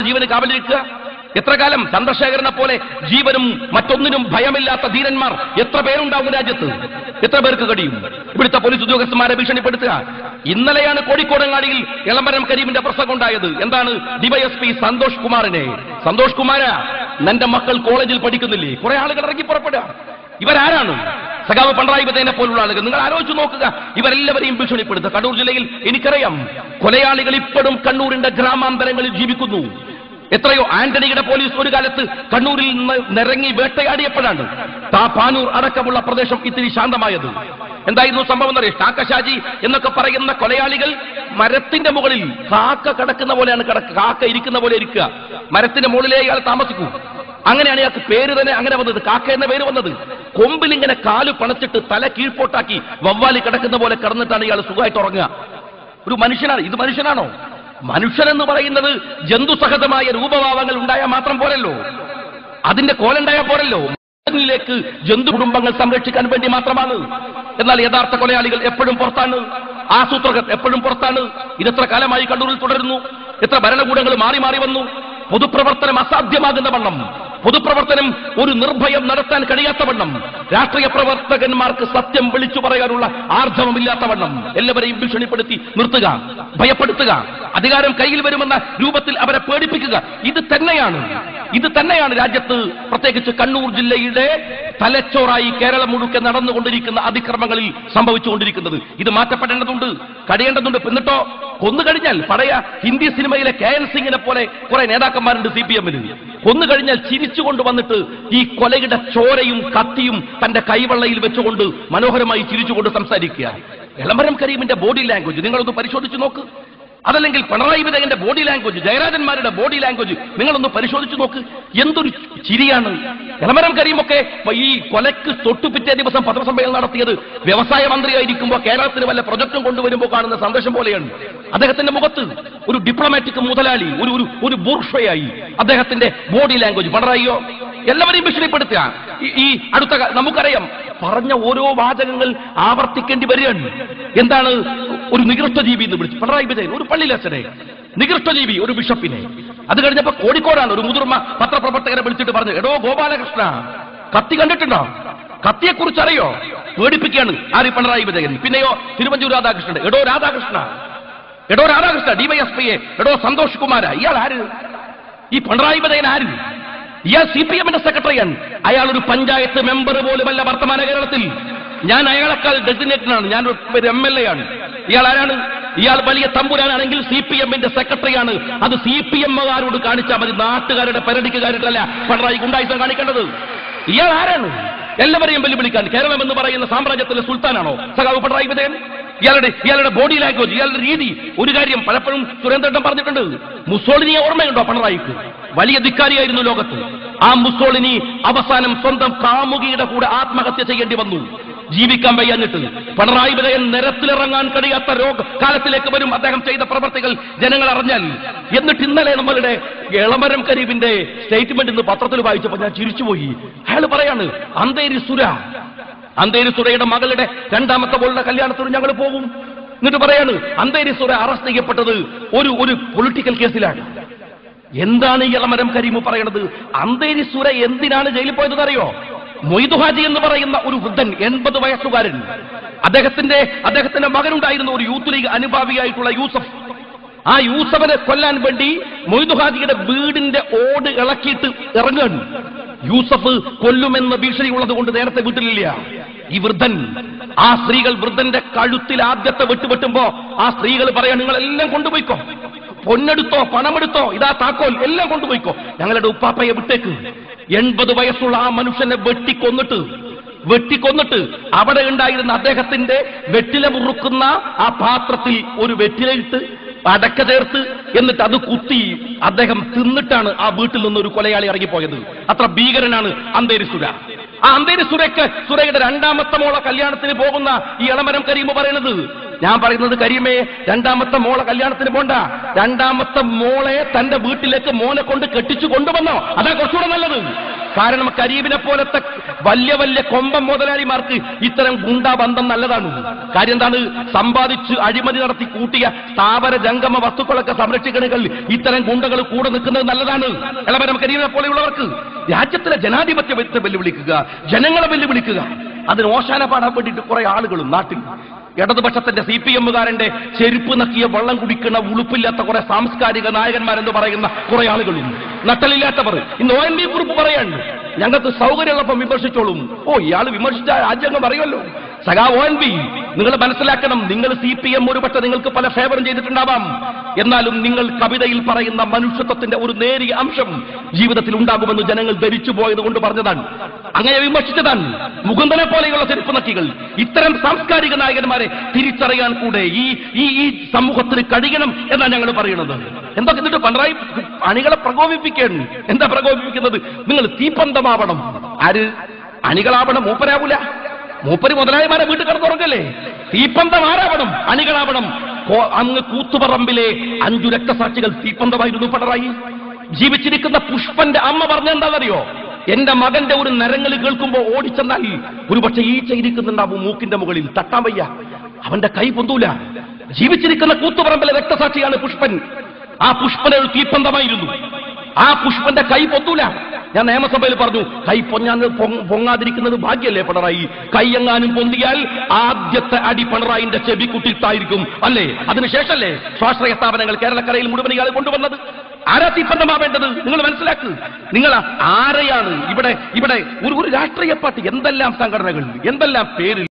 ജീവന് കാവലിരിക്കുക? എത്ര കാലം? ചന്ദ്രശേഖരനെ പോലെ ജീവനും മറ്റൊന്നിനും ഭയമില്ലാത്ത ധീരന്മാർ എത്ര പേരുണ്ടാവും രാജ്യത്ത്? എത്ര പേർക്ക് കഴിയും ഇവിടുത്തെ പോലീസ് ഉദ്യോഗസ്ഥന്മാരെ ഭീഷണിപ്പെടുത്തുക? ഇന്നലെയാണ് കോഴിക്കോടങ്ങാടിയിൽ എളമരം കരീമിന്റെ പ്രസംഗം ഉണ്ടായത്. എന്താണ്? ഡിവൈഎസ്പി സന്തോഷ് കുമാറിനെ, സന്തോഷ് കുമാര, നിന്റെ മക്കൾ കോളേജിൽ പഠിക്കുന്നില്ലേ? കുറെ ആളുകൾ ഇറങ്ങി പുറപ്പെടുക. ഇവരാരാണ്? സഖാവ് പിണറായി വിജയനെ പോലുള്ള ആളുകൾ. നിങ്ങൾ ആലോചിച്ച് നോക്കുക, ഇവരെല്ലാവരെയും ഭീഷണിപ്പെടുത്തുക. കണ്ണൂർ ജില്ലയിൽ എനിക്കറിയാം, കൊലയാളികൾ ഇപ്പോഴും കണ്ണൂരിന്റെ ഗ്രാമാന്തരങ്ങളിൽ ജീവിക്കുന്നു. എത്രയോ ആന്റണിയുടെ പോലീസ് ഒരു കാലത്ത് കണ്ണൂരിൽ നിന്ന് നിറങ്ങി വേട്ടയാടിയപ്പോഴാണ് പാനൂർ അടക്കമുള്ള പ്രദേശം ഇത്തിരി ശാന്തമായത്. എന്തായിരുന്നു സംഭവം എന്നറിയാം? കാക്കശാജി എന്നൊക്കെ പറയുന്ന കൊലയാളികൾ മരത്തിന്റെ മുകളിൽ കാക്ക കിടക്കുന്ന പോലെയാണ് കാക്ക ഇരിക്കുന്ന പോലെ ഇരിക്കുക. മരത്തിന്റെ മുകളിലേ ഇയാൾ താമസിക്കൂ. അങ്ങനെയാണ് ഇയാൾക്ക് പേര് തന്നെ അങ്ങനെ വന്നത്, കാക്ക എന്ന പേര് വന്നത്. കൊമ്പിൽ ഇങ്ങനെ കാല് പണച്ചിട്ട് തല കീഴ്പോട്ടാക്കി വവ്വാലി കിടക്കുന്ന പോലെ കിടന്നിട്ടാണ് ഇയാൾ സുഖമായിട്ട് ഉറങ്ങുക. ഒരു മനുഷ്യനാണ് ഇത്? മനുഷ്യനാണോ? മനുഷ്യനെന്ന് പറയുന്നത് ജന്തുസഹജമായ രൂപഭാവങ്ങൾ ഉണ്ടായാൽ മാത്രം പോരല്ലോ, അതിന്റെ കോലുണ്ടായാൽ പോരല്ലോ. ിലേക്ക് ജന്തു കുടുംബങ്ങൾ സംരക്ഷിക്കാൻ വേണ്ടി മാത്രമാണ്. എന്നാൽ യഥാർത്ഥ കൊലയാളികൾ എപ്പോഴും പുറത്താണ്, ആസൂത്രകർ എപ്പോഴും പുറത്താണ്. ഇതെത്ര കാലമായി കണ്ണൂരിൽ തുടരുന്നു? എത്ര ഭരണകൂടങ്ങൾ മാറി മാറി വന്നു? പൊതുപ്രവർത്തനം അസാധ്യമാകുന്ന വണ്ണം, പൊതുപ്രവർത്തനം ഒരു നിർഭയം നടത്താൻ കഴിയാത്ത വണ്ണം, രാഷ്ട്രീയ പ്രവർത്തകന്മാർക്ക് സത്യം വിളിച്ചു പറയാനുള്ള ആർജവമില്ലാത്ത വണ്ണം എല്ലാവരെയും ഭീഷണിപ്പെടുത്തി നിർത്തുക, ഭയപ്പെടുത്തുക, അധികാരം കയ്യിൽ വരുമെന്ന രൂപത്തിൽ അവരെ പേടിപ്പിക്കുക. ഇത് തന്നെയാണ് രാജ്യത്ത്, പ്രത്യേകിച്ച് കണ്ണൂർ ജില്ലയുടെ തലച്ചോറായി കേരളം മുഴുക്കെ നടന്നുകൊണ്ടിരിക്കുന്ന അതിക്രമങ്ങളിൽ സംഭവിച്ചുകൊണ്ടിരിക്കുന്നത്. ഇത് മാറ്റപ്പെടേണ്ടതുണ്ട്, കഴിയേണ്ടതുണ്ട്. എന്നിട്ടോ കൊന്നുകഴിഞ്ഞാൽ, പഴയ ഹിന്ദി സിനിമയിലെ KN സിംഗിനെ പോലെ കുറെ നേതാക്കന്മാരുണ്ട് CPM-ൽ. കൊന്നുകഴിഞ്ഞാൽ ചിരിച്ചുകൊണ്ട് വന്നിട്ട് ഈ കൊലയുടെ ചോരയും കത്തിയും തന്റെ കൈവെള്ളയിൽ വെച്ചുകൊണ്ട് മനോഹരമായി ചിരിച്ചുകൊണ്ട് സംസാരിക്കുക. എളമരം കരീമിന്റെ ബോഡി ലാംഗ്വേജ് നിങ്ങളൊന്ന് പരിശോധിച്ചു നോക്ക്. അതല്ലെങ്കിൽ പിണറായി വിജയന്റെ ബോഡി ലാംഗ്വേജ്, ജയരാജന്മാരുടെ ബോഡി ലാംഗ്വേജ് നിങ്ങളൊന്ന് പരിശോധിച്ചു നോക്ക്. എന്തൊരു ചിരിയാണ്! എളമരം കരീമൊക്കെ ഈ കൊലയ്ക്ക് തൊട്ടുപിറ്റേ ദിവസം പത്രസമ്മേളനം നടത്തിയത് വ്യവസായ മന്ത്രിയായിരിക്കുമ്പോൾ കേരളത്തിന് വല്ല പ്രൊജക്ടും കൊണ്ടുവരുമ്പോൾ കാണുന്ന സന്ദേശം പോലെയാണ്. അദ്ദേഹത്തിന്റെ മുഖത്ത് ഒരു ഡിപ്ലോമാറ്റിക് മുതലാളി, ഒരു ബൂർഷ്വയായി അദ്ദേഹത്തിന്റെ ബോഡി ലാംഗ്വേജ്. പിണറായിയോ എല്ലാവരെയും ഭീഷണിപ്പെടുത്തുക. ഈ അടുത്ത നമുക്കറിയാം, പറഞ്ഞ ഓരോ വാചകങ്ങൾ ആവർത്തിക്കേണ്ടി വരികയാണ്. എന്താണ്? ഒരു നികൃഷ്ടജീവി എന്ന് വിളിച്ചു പിണറായി വിജയൻ, ഒരു പള്ളിയിലച്ഛനെ, നികൃഷ്ടജീവി, ഒരു ബിഷപ്പിനെ. അത് കഴിഞ്ഞപ്പോ കോഴിക്കോടാണ് ഒരു മുതിർന്ന പത്രപ്രവർത്തകരെ വിളിച്ചിട്ട് പറഞ്ഞു, എടോ ഗോപാലകൃഷ്ണ, കത്തി കണ്ടിട്ടുണ്ടോ? കത്തിയെക്കുറിച്ച് അറിയോ? പേടിപ്പിക്കുകയാണ് ആര്? പിണറായി വിജയൻ. പിന്നെയോ തിരുവഞ്ചൂർ രാധാകൃഷ്ണൻ, എടോ രാധാകൃഷ്ണ, ഡിവൈഎസ്പിയെ, എടോ സന്തോഷ് കുമാര. ഇയാൾ ആര്? ഈ പിണറായി വിജയൻ ആര്? ഇയാൾ CPM-ന്റെ സെക്രട്ടറിയാണ്. അയാൾ ഒരു പഞ്ചായത്ത് മെമ്പർ പോലുമല്ല വർത്തമാന കേരളത്തിൽ. ഞാൻ അയാളെക്കാൾ ഡെസിഗ്നേറ്റഡ് ആണ്, ഞാൻ ഒരു MLA ആണ്. ഇയാൾ ആരാണ്? ഇയാൾ വലിയ തമ്പുരാനാണെങ്കിൽ CPM-ന്റെ സെക്രട്ടറിയാണ്. അത് CPM-കാരോട് കാണിച്ചാൽ മതി, നാട്ടുകാരുടെ പെരടിക്കുകാരിട്ടല്ല പിണറായി ഗുണ്ടായിസം കാണിക്കേണ്ടത്. ഇയാൾ ആരാണ്? എല്ലാവരെയും വെല്ലുവിളിക്കാൻ കേരളം എന്ന് പറയുന്ന സാമ്രാജ്യത്തിലെ സുൽത്താനാണോ സഖാവ് പിണറായി വിജയൻ? ഇയാളുടെ ബോഡി ലാംഗ്വേജ്, ഇയാളുടെ രീതി. ഒരു കാര്യം പലപ്പോഴും സുരേന്ദ്രൻ പറഞ്ഞിട്ടുണ്ട്, മുസോളിനിയെ ഓർമ്മയുണ്ടോ പിണറായിക്ക്? വലിയ ധിക്കാരിയായിരുന്നു ലോകത്ത്. ആ മുസോളിനി അവസാനം സ്വന്തം കാമുകിയുടെ കൂടെ ആത്മഹത്യ ചെയ്യേണ്ടി വന്നു, ജീവിക്കാൻ വയ്യാഞ്ഞിട്ട്. പിണറായി വിജയൻ നിരത്തിലിറങ്ങാൻ കഴിയാത്ത കാലത്തിലേക്ക് വരും അദ്ദേഹം ചെയ്ത പ്രവർത്തികൾ ജനങ്ങൾ അറിഞ്ഞാൽ. എന്നിട്ട് ഇന്നലെ നമ്മളുടെ എളമരം കരീമിന്റെ സ്റ്റേറ്റ്മെന്റ് ഇന്ന് പത്രത്തിൽ വായിച്ചപ്പോൾ ഞാൻ ചിരിച്ചുപോയി. അയാൾ പറയാണ്, അന്തേരി സുരയുടെ മകളുടെ രണ്ടാമത്തെ മോളുടെ കല്യാണത്തിന് ഞങ്ങൾ പോകും. എന്നിട്ട് പറയാണ്, അന്തേരി സുര അറസ്റ്റ് ചെയ്യപ്പെട്ടത് ഒരു പൊളിറ്റിക്കൽ കേസിലാണ്. എന്താണ് ഈ എളമരം കരീം പറയണത്? അന്തേരി സുര എന്തിനാണ് ജയിലിൽ പോയതെന്ന് അറിയോ? മൊയ്തു ഹാജി എന്ന് പറയുന്ന ഒരു വൃദ്ധൻ, 80 വയസ്സുകാരൻ, അദ്ദേഹത്തിന്റെ മകനുണ്ടായിരുന്ന ഒരു യൂത്ത് ലീഗ് അനുഭാവിയായിട്ടുള്ള യൂസഫ്. ആ യൂസഫിനെ കൊല്ലാൻ വേണ്ടി മൊയ്തു ഹാജിയുടെ വീടിന്റെ ഓട് ഇളക്കിയിട്ട് ഇറങ്ങുകയാണ്. യൂസഫ് കൊല്ലുമെന്ന ഭീഷണി ഉള്ളത് കൊണ്ട് നേരത്തെ വീട്ടിലില്ല. ഈ വൃദ്ധൻ, ആ സ്ത്രീകൾ വൃദ്ധന്റെ കഴുത്തിൽ ആദ്യത്തെ വെട്ടുപെട്ടുമ്പോ ആ സ്ത്രീകൾ പറയാൻ, നിങ്ങളെല്ലാം കൊണ്ടുപോയിക്കോ, പൊന്നെടുത്തോ, പണമെടുത്തോ, ഇതാ താക്കോൽ, എല്ലാം കൊണ്ടുപോയിക്കോ, ഞങ്ങളുടെ ഉപ്പാപ്പയെ വിട്ടേക്ക്. 80 വയസ്സുള്ള ആ മനുഷ്യനെ വെട്ടിക്കൊന്നിട്ട് അവിടെ ഉണ്ടായിരുന്ന അദ്ദേഹത്തിന്റെ വെറ്റില മുറുക്കുന്ന ആ പാത്രത്തിൽ ഒരു വെറ്റിലയിട്ട് അടക്ക ചേർത്ത് എന്നിട്ട് അത് കുത്തി അദ്ദേഹം തിന്നിട്ടാണ് ആ വീട്ടിൽ നിന്ന് ഒരു കൊലയാളി ഇറങ്ങിപ്പോയത്. അത്ര ഭീകരനാണ് അന്തേരി സുര. ആ അന്തേരി സുരയുടെ രണ്ടാമത്തെ മോളെ കല്യാണത്തിന് പോകുന്ന ഈ എളമരം കരീം പറയുന്നത്, ഞാൻ പറയുന്നത്, കരീമേ, രണ്ടാമത്തെ മോളെ കല്യാണത്തിന് പോണ്ട, രണ്ടാമത്തെ മോളെ തന്റെ വീട്ടിലേക്ക് മോനെ കൊണ്ട് കെട്ടിച്ചു കൊണ്ടുവന്നോ, അതാ കുറച്ചുകൂടെ നല്ലത്. കാരണം കരീബിനെ പോലത്തെ വലിയ വലിയ കൊമ്പം മുതലാളിമാർക്ക് ഇത്തരം ഗുണ്ടാബന്ധം നല്ലതാണ്. കാര്യം എന്താണ്? സമ്പാദിച്ച് അഴിമതി നടത്തി കൂട്ടിയ സ്ഥാവര ജംഗമ വസ്തുക്കളൊക്കെ സംരക്ഷിക്കണകൾ ഇത്തരം ഗുണ്ടകൾ കൂടെ നിൽക്കുന്നത് നല്ലതാണ്. ഇളവരം കരീബിനെ പോലെയുള്ളവർക്ക് രാജ്യത്തിലെ ജനാധിപത്യത്തെ വെല്ലുവിളിക്കുക, ജനങ്ങളെ വെല്ലുവിളിക്കുക, അതിന് ഓശാന പാടാൻ വേണ്ടിയിട്ട് കുറെ ആളുകളും നാട്ടിൽ ഇടതുപക്ഷത്തിന്റെ CPM-കാരന്റെ ചെരുപ്പ് നക്കിയ വെള്ളം കുടിക്കുന്ന ഉളുപ്പില്ലാത്ത കുറെ സാംസ്കാരിക നായകന്മാരെന്ന് പറയുന്ന കുറെ ആളുകളും നട്ടലില്ലാത്തവർ. ഇന്ന് ONV കുറിപ്പ് പറയാണ്ട് ഞങ്ങൾക്ക് സൗകര്യമുള്ളപ്പം വിമർശിച്ചോളും. ഇയാൾ വിമർശിച്ച രാജ്യങ്ങൾ പറയുമല്ലോ. സഖാ ONV, നിങ്ങൾ മനസ്സിലാക്കണം, നിങ്ങൾ CPM ഒരുപക്ഷെ നിങ്ങൾക്ക് പല ഫേവറും ചെയ്തിട്ടുണ്ടാവാം, എന്നാലും നിങ്ങൾ കവിതയിൽ പറയുന്ന മനുഷ്യത്വത്തിന്റെ ഒരു നേരിയ അംശം ജീവിതത്തിൽ ഉണ്ടാകുമെന്ന് ജനങ്ങൾ ധരിച്ചു പോയത് കൊണ്ട് പറഞ്ഞതാണ്. അങ്ങനെ വിമർശിച്ചതാണ്. മുകുന്ദനെ പോലെയുള്ള ചെരുപ്പ് നക്കികൾ ഇത്തരം സാംസ്കാരിക നായകന്മാരെ തിരിച്ചറിയാൻ കൂടെ ഈ സമൂഹത്തിന് കഴിയണം എന്നാണ് ഞങ്ങൾ പറയുന്നത്. എന്തൊക്കെ എന്നിട്ട് പിണറായി അണികളെ പ്രകോപിപ്പിക്കുകയാണ്. എന്താ പ്രകോപിപ്പിക്കുന്നത്? നിങ്ങൾ തീപ്പന്തമാവണം. ആര്? അണികളാവണം. മൂപ്പരാവൂല. മൂപ്പര് മുതലാളിമാരെ വീട്ടിൽ കിടന്നുറങ്ങല്ലേ? തീപ്പന്തം ആരാവണം? അണികളാവണം. അങ്ങ് കൂത്തുപറമ്പിലെ 5 രക്തസാക്ഷികൾ തീപ്പന്തമായിരുന്നു പിണറായി. ജീവിച്ചിരിക്കുന്ന പുഷ്പന്റെ അമ്മ പറഞ്ഞെന്താണെന്നറിയോ? എന്റെ മകന്റെ ഒരു നരങ്ങൾ കേൾക്കുമ്പോ ഓടിച്ചെന്നാൽ ഒരുപക്ഷെ ഈച്ച ഇരിക്കുന്നുണ്ടാവും മൂക്കിന്റെ മുകളിൽ, തട്ടാൻ വയ്യ, അവന്റെ കൈ പൊന്തൂല. ജീവിച്ചിരിക്കുന്ന കൂത്തുപറമ്പിലെ രക്തസാക്ഷിയാണ് പുഷ്പൻ. ആ പുഷ്പന് ഒരു തീപ്പന്തമായിരുന്നു. ആ പുഷ്പന്റെ കൈ പൊന്തൂല. ഞാൻ നിയമസഭയിൽ പറഞ്ഞു, കൈ പൊങ്ങാതിരിക്കുന്നത് ഭാഗ്യല്ലേ പിണറായി? കൈ എങ്ങാനും പൊന്തിയാൽ ആദ്യത്തെ അടി പിണറായിന്റെ ചെവിക്കുട്ടിത്തായിരിക്കും, അല്ലേ? അതിനുശേഷല്ലേ സ്വാശ്രയ സ്ഥാപനങ്ങൾ കേരളക്കരയിൽ മുഴുവൻ ഇയാൾ കൊണ്ടുവന്നത്? ആരാ തീപ്പന്തമാവേണ്ടത്? നിങ്ങൾ മനസ്സിലാക്കുക. നിങ്ങൾ ആരെയാണ് ഇവിടെ ഒരു രാഷ്ട്രീയ പാർട്ടി, എന്തെല്ലാം സംഘടനകൾ, എന്തെല്ലാം പേരിൽ